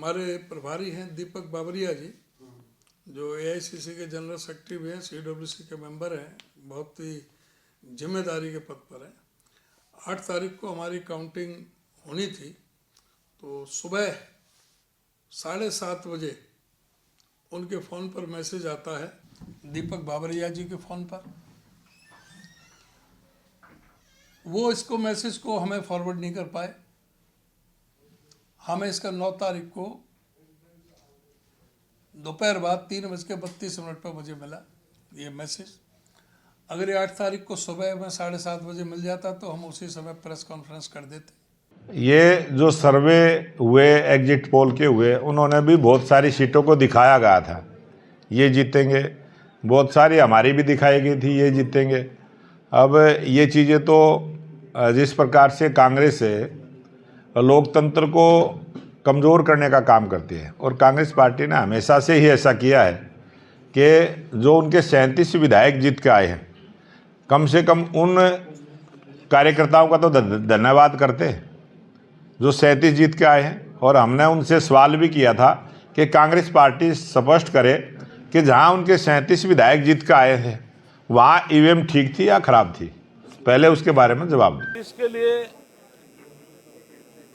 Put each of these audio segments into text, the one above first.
हमारे प्रभारी हैं दीपक बाबरिया जी, जो एआईसीसी के जनरल सेक्रेटरी भी हैं, सीडब्ल्यूसी के मेंबर हैं, बहुत ही जिम्मेदारी के पद पर हैं। 8 तारीख को हमारी काउंटिंग होनी थी, तो सुबह 7:30 बजे उनके फ़ोन पर मैसेज आता है, दीपक बाबरिया जी के फ़ोन पर। वो इसको मैसेज को हमें फॉरवर्ड नहीं कर पाए। हमें इसका 9 तारीख को दोपहर बाद 3:32 पर मुझे मिला ये मैसेज। अगर ये 8 तारीख को सुबह में 7:30 बजे मिल जाता तो हम उसी समय प्रेस कॉन्फ्रेंस कर देते। ये जो सर्वे हुए, एग्जिट पोल के हुए, उन्होंने भी बहुत सारी सीटों को दिखाया गया था ये जीतेंगे, बहुत सारी हमारी भी दिखाई गई थी ये जीतेंगे। अब ये चीज़ें तो जिस प्रकार से कांग्रेस है लोकतंत्र को कमज़ोर करने का काम करती है, और कांग्रेस पार्टी ने हमेशा से ही ऐसा किया है कि जो उनके 37 विधायक जीत के आए हैं, कम से कम उन कार्यकर्ताओं का तो धन्यवाद करते जो 37 जीत के आए हैं। और हमने उनसे सवाल भी किया था कि कांग्रेस पार्टी स्पष्ट करे कि जहां उनके 37 विधायक जीत के आए थे वहाँ ईवीएम ठीक थी या खराब थी, पहले उसके बारे में जवाब दें। इसके लिए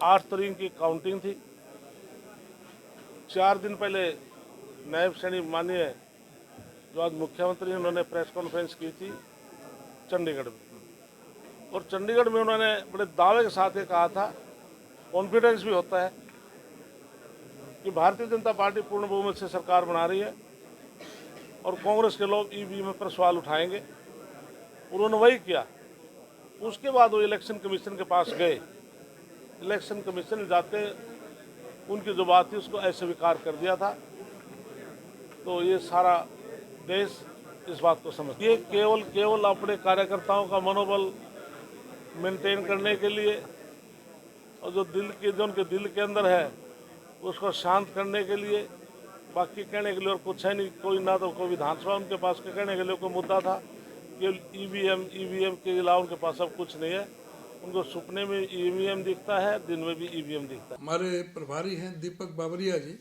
8 तारीख की काउंटिंग थी। 4 दिन पहले नायब श्रेणी माननीय जो आज मुख्यमंत्री हैं, उन्होंने प्रेस कॉन्फ्रेंस की थी चंडीगढ़ में, और चंडीगढ़ में उन्होंने बड़े दावे के साथ ये कहा था, कॉन्फिडेंस भी होता है कि भारतीय जनता पार्टी पूर्ण बहुमत से सरकार बना रही है और कांग्रेस के लोग ईवीएम पर सवाल उठाएंगे। उन्होंने वही किया। उसके बाद वो इलेक्शन कमीशन के पास गए। इलेक्शन कमीशन जाते उनकी जो बात थी उसको अस्वीकार कर दिया था। तो ये सारा देश इस बात को समझ, ये केवल अपने कार्यकर्ताओं का मनोबल मेंटेन करने के लिए और जो उनके दिल के अंदर है उसको शांत करने के लिए, बाकी कहने के लिए और कुछ है नहीं। कोई ना तो कोई विधानसभा उनके पास के कहने के लिए कोई मुद्दा था, केवल ईवीएम के अलावा उनके पास अब कुछ नहीं है। उनको सपने में ईवीएम दिखता है, दिन में भी ईवीएम दिखता है। हमारे प्रभारी हैं दीपक बाबरिया जी,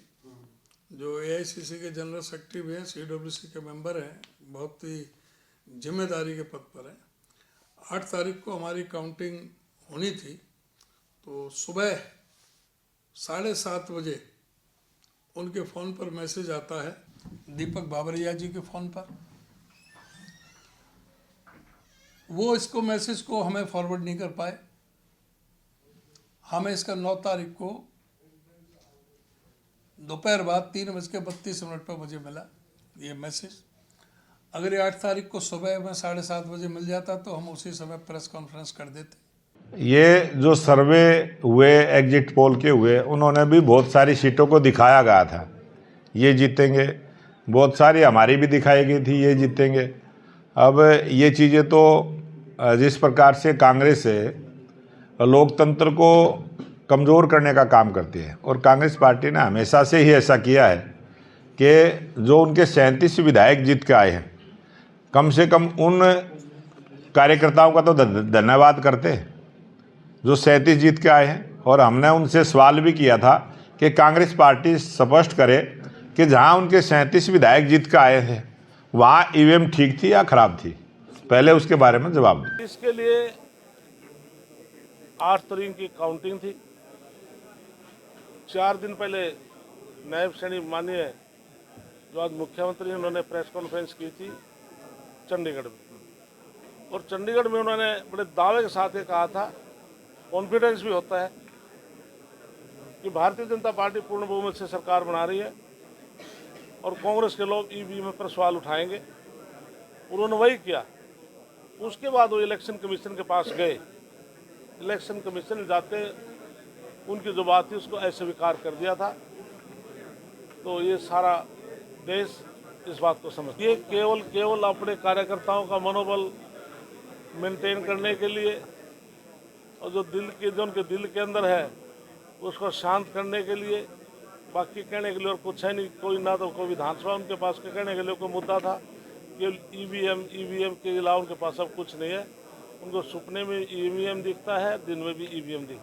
जो एआईसीसी के जनरल सेक्रेटरी भी हैं, सीडब्ल्यूसी के मेंबर हैं, बहुत ही जिम्मेदारी के पद पर हैं। 8 तारीख को हमारी काउंटिंग होनी थी, तो सुबह 7:30 बजे उनके फ़ोन पर मैसेज आता है, दीपक बाबरिया जी के फ़ोन पर। वो इसको मैसेज को हमें फॉरवर्ड नहीं कर पाए। हमें इसका 9 तारीख को दोपहर बाद 3:32 पर मुझे मिला ये मैसेज। अगर ये 8 तारीख को सुबह में 7:30 बजे मिल जाता तो हम उसी समय प्रेस कॉन्फ्रेंस कर देते। ये जो सर्वे हुए, एग्जिट पोल के हुए, उन्होंने भी बहुत सारी सीटों को दिखाया गया था ये जीतेंगे, बहुत सारी हमारी भी दिखाई गई थी ये जीतेंगे। अब ये चीज़ें तो जिस प्रकार से कांग्रेस है लोकतंत्र को कमज़ोर करने का काम करती है, और कांग्रेस पार्टी ने हमेशा से ही ऐसा किया है कि जो उनके 37 विधायक जीत के आए हैं, कम से कम उन कार्यकर्ताओं का तो धन्यवाद करते जो 37 जीत के आए हैं। और हमने उनसे सवाल भी किया था कि कांग्रेस पार्टी स्पष्ट करे कि जहां उनके 37 विधायक जीत के आए थे वहाँ ईवीएम ठीक थी या खराब थी, पहले उसके बारे में जवाब दें। इसके लिए 8 तारीख की काउंटिंग थी। 4 दिन पहले नायब श्रेणी माननीय जो आज मुख्यमंत्री हैं, उन्होंने प्रेस कॉन्फ्रेंस की थी चंडीगढ़ में, और चंडीगढ़ में उन्होंने बड़े दावे के साथ ये कहा था, कॉन्फिडेंस भी होता है कि भारतीय जनता पार्टी पूर्ण बहुमत से सरकार बना रही है और कांग्रेस के लोग ईवीएम पर सवाल उठाएंगे। उन्होंने वही किया। उसके बाद वो इलेक्शन कमीशन के पास गए। इलेक्शन कमीशन जाते उनकी जो बात थी उसको अस्वीकार कर दिया था। तो ये सारा देश इस बात को समझ, ये केवल अपने कार्यकर्ताओं का मनोबल मेंटेन करने के लिए और जो उनके दिल के अंदर है उसको शांत करने के लिए, बाकी कहने के लिए और कुछ है नहीं। कोई ना तो कोई विधानसभा उनके पास के कहने के लिए कोई मुद्दा था, केवल ईवीएम के अलावा उनके पास अब कुछ नहीं है। उनको सपने में ईवीएम दिखता है, दिन में भी ईवीएम दिखता है।